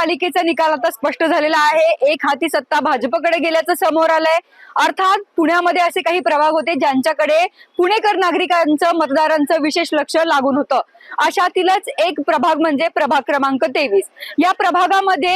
महानगरपालिकेचा निकाल आता स्पष्ट झालेला आहे। एक हाती सत्ता भाजपकडे गेल्याचं समोर आलंय। अर्थात पुण्यामध्ये असे काही प्रभाग होते ज्यांच्याकडे पुणेकर नागरिकांचं मतदारांचं विशेष लक्ष लागून होतं। अशातीलच एक प्रभाग म्हणजे प्रभाग क्रमांक 23। या प्रभागामध्ये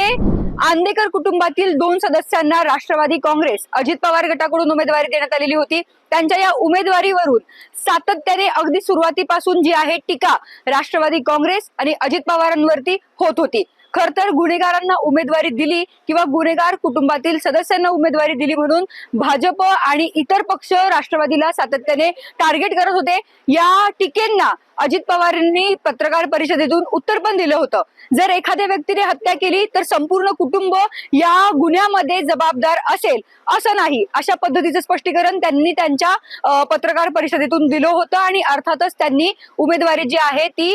आंदेकर कुटुंबातील 2 सदस्यांना राष्ट्रवादी काँग्रेस अजित पवार गटाकडून उमेदवारी देण्यात आलेली होती। त्यांच्या या उमेदवारीवरून सातत्याने अगदी सुरुवातीपासून जी आहे टीका राष्ट्रवादी काँग्रेस आणि अजित पवारांवरती होत होती। खर तर गुन्हेगारांना उमेदवारी दिली किंवा गुन्हेगार कुटुंबातील सदस्यांना उमेदवारी दिली म्हणून भाजप आणि इतर पक्ष राष्ट्रवादीला सातत्याने टार्गेट करत होते। या टीकेंना अजित पवारांनी पत्रकार परिषदेतून उत्तर पण दिलं होतं। जर एखाद्या व्यक्तीने हत्या केली तर संपूर्ण कुटुंब या गुन्ह्यामध्ये जबाबदार असेल असं नाही, अशा पद्धतीचं स्पष्टीकरण त्यांनी त्यांच्या पत्रकार परिषदेतून दिलं होतं। आणि अर्थातच त्यांनी उमेदवारी जी आहे ती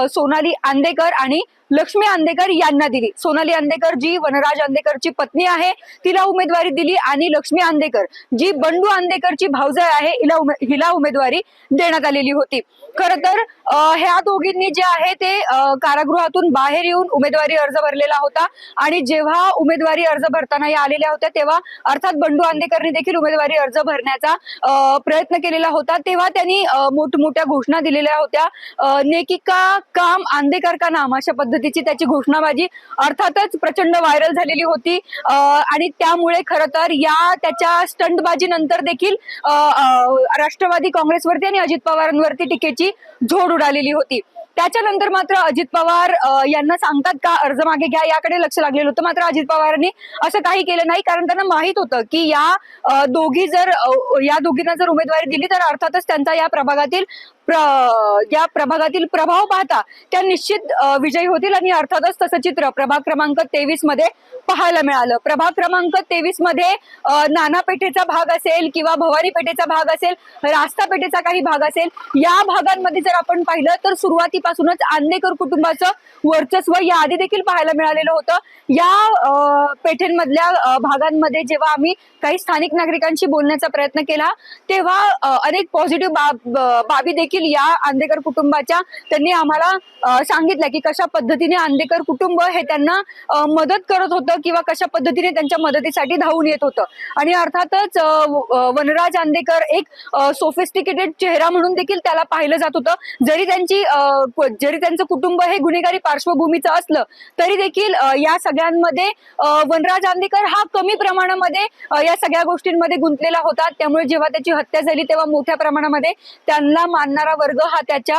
सोनाली आंदेकर आणि लक्ष्मी आंदेकर यांना दिली। सोनाली आंदेकर जी वनराज आंदेकरची पत्नी आहे तिला उमेदवारी दिली आणि लक्ष्मी आंदेकर जी बंडू आंदेकरची भावजाई आहे हिला उमेदवारी देण्यात आलेली होती। खर तर ह्या दोघींनी जे आहे ते कारागृहातून बाहेर येऊन उमेदवारी अर्ज भरलेला होता आणि जेव्हा उमेदवारी अर्ज भरताना या आलेल्या होत्या तेव्हा अर्थात बंडू आंदेकरनी देखील उमेदवारी अर्ज भरण्याचा प्रयत्न केलेला होता। तेव्हा त्यांनी मोठमोठ्या घोषणा दिलेल्या होत्या। नेकी का काम आंदेकर का नाम अशा पद्धतीची त्याची घोषणाबाजी अर्थातच प्रचंड व्हायरल झालेली होती। आणि त्यामुळे खरं तर या त्याच्या स्टंटबाजी नंतर देखील राष्ट्रवादी काँग्रेसवरती आणि अजित पवारांवरती टीकेची झोड उडालेली होती। त्याच्यानंतर मात्र अजित पवार यांना सांगतात का अर्ज मागे घ्या याकडे लक्ष लागलेलं होतं। मात्र अजित पवारांनी असं काही केलं नाही, कारण त्यांना माहित होतं की या दोघींना जर उमेदवारी दिली तर अर्थातच त्यांचा या प्रभागातील प्रभाव पाहता त्या निश्चित विजयी होतील आणि अर्थातच तसं चित्र प्रभाग क्रमांक 23 मध्ये पाहायला मिळालं। प्रभाग क्रमांक 23 मध्ये नाना पेठेचा भाग असेल किंवा भवानी पेठेचा भाग असेल, रास्ता पेठेचा काही भाग असेल, या भागांमध्ये जर आपण पाहिलं तर सुरुवातीपासूनच आंदेकर कुटुंबाचं वर्चस्व याआधी देखील पाहायला मिळालेलं होतं। या पेठेंमधल्या भागांमध्ये जेव्हा आम्ही काही स्थानिक नागरिकांशी बोलण्याचा प्रयत्न केला तेव्हा अनेक पॉझिटिव्ह बाबी देखील या आंदेकर कुटुंबाच्या त्यांनी आम्हाला सांगितलं की कशा पद्धतीने आंदेकर कुटुंब हे त्यांना मदत करत होतं किंवा कशा पद्धतीने त्यांच्या मदतीसाठी धावून येत होतं। आणि अर्थातच वनराज आंदेकर एक सोफिस्टिकेटेड चेहरा म्हणून देखील त्याला पाहिलं जात होतं। जरी त्यांचं कुटुंब हे गुन्हेगारी पार्श्वभूमीचं असलं तरी देखील या सगळ्यांमध्ये वनराज आंदेकर हा कमी प्रमाणामध्ये या सगळ्या गोष्टींमध्ये गुंतलेला होता। त्यामुळे जेव्हा त्याची हत्या झाली तेव्हा मोठ्या प्रमाणामध्ये त्यांना मानणारा वर्ग हा त्याच्या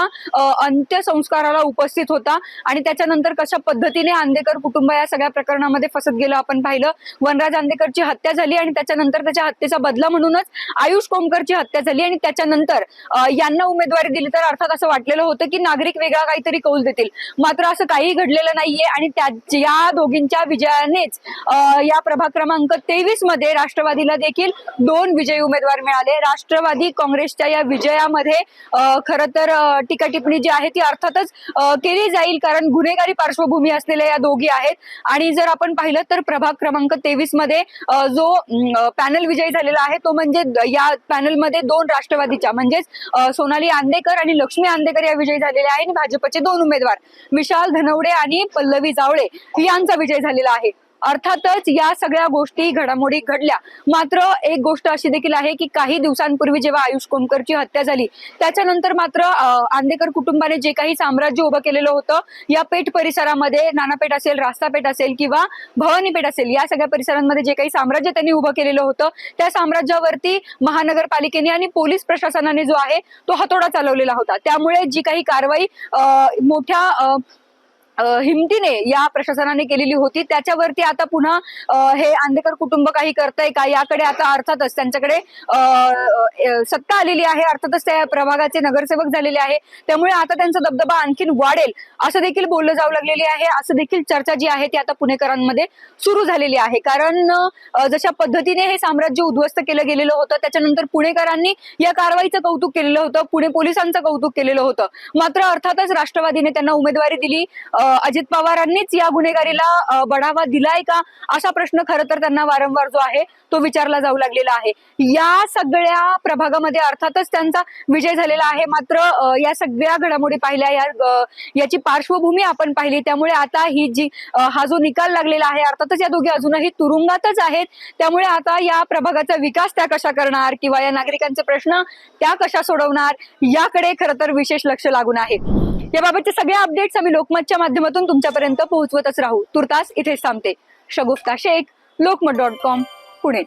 अंत्यसंस्काराला उपस्थित होता। आणि त्याच्यानंतर कशा पद्धतीने आंदेकर कुटुंब या सगळ्या प्रकरणामध्ये फसत गेलं आपण पाहिलं। वनराज आंदेकरची हत्या झाली आणि त्याच्यानंतर त्याच्या हत्येचा बदला म्हणूनच आयुष कोमकरची हत्या झाली आणि त्याच्यानंतर यांना उमेदवारी दिली तर अर्थात असं वाटलेलं होतं की नागरिक वेगळा काहीतरी कौल देतील, मात्र असं काही घडलेलं नाहीये। आणि या दोघींच्या विजयानेच या प्रभाग क्रमांक 23 मध्ये राष्ट्रवादीला देखील 2 विजयी उमेदवार मिळाले। राष्ट्रवादी काँग्रेसच्या या विजयामध्ये खरं तर टीका टिप्पणी जी आहे ती अर्थातच केली जाईल, कारण गुन्हेगारी पार्श्वभूमी असलेल्या या दोघी आहेत। आणि जर आपण पाहिलं तर प्रभाग क्रमांक 23 मध्ये जो पॅनल विजयी झालेला आहे तो म्हणजे या पॅनलमध्ये 2 राष्ट्रवादीच्या म्हणजेच सोनाली आंदेकर आणि लक्ष्मी आंदेकर या विजयी झालेल्या आहे आणि भाजपचे 2 उमेदवार विशाल धनवडे आणि पल्लवी जावळे यांचा विजय झालेला आहे। अर्थातच या सगळ्या गोष्टी घडामोडी घडल्या, मात्र एक गोष्ट अशी देखील आहे की काही दिवसांपूर्वी जेव्हा आयुष कोमकरची हत्या झाली त्याच्यानंतर मात्र आंदेकर कुटुंबाने जे काही साम्राज्य उभं केलेलं होतं या पेठ परिसरामध्ये, नानापेठ असेल, रास्तापेठ असेल किंवा भवानी पेठ असेल, या सगळ्या परिसरांमध्ये जे काही साम्राज्य त्यांनी उभं केलेलं होतं त्या साम्राज्यावरती महानगरपालिकेने आणि पोलीस प्रशासनाने जो आहे तो हातोडा चालवलेला होता। त्यामुळे जी काही कारवाई मोठ्या हिमतीने या प्रशासनाने केलेली होती त्याच्यावरती आता पुन्हा हे आंदेकर कुटुंब काही करतंय का याकडे आता अर्थातच त्यांच्याकडे सत्ता आलेली आहे, अर्थातच त्या प्रभागाचे नगरसेवक झालेले आहे, त्यामुळे आता त्यांचा दबदबा आणखीन वाढेल असं देखील बोललं जाऊ लागलेली आहे। असं देखील चर्चा जी आहे ती आता पुणेकरांमध्ये सुरू झालेली आहे, कारण जशा पद्धतीने हे साम्राज्य उद्ध्वस्त केलं गेलेलं होतं त्याच्यानंतर पुणेकरांनी या कारवाईचं कौतुक केलेलं होतं, पुणे पोलिसांचं कौतुक केलेलं होतं, मात्र अर्थातच राष्ट्रवादीने त्यांना उमेदवारी दिली। अजित पवारांनीच या गुन्हेगारीला बढावा दिलाय का, असा प्रश्न खरं तर त्यांना वारंवार जो आहे तो विचारला जाऊ लागलेला आहे. या सगळ्या प्रभागामध्ये अर्थातच त्यांचा विजय झालेला आहे. मात्र या सगळ्या घडामोडी पाहिल्या, याची पार्श्वभूमी आपण पाहिली, त्यामुळे आता ही जी हा जो निकाल लागलेला आहे, अर्थातच या दोघी अजूनही तुरुंगातच आहेत. त्यामुळे आता या प्रभागाचा विकास त्या कशा करणार किंवा या नागरिकांचे प्रश्न त्या कशा सोडवणार, याकडे खरं तर विशेष लक्ष लागून आहे. याबाबतचे सगळे अपडेट्स आम्ही लोकमतच्या माध्यमातून तुमच्यापर्यंत पोहोचवतच राहू. तुर्तास इथेच थांबते. शगुफ्ता शेख, लोकमत.com, पुणे.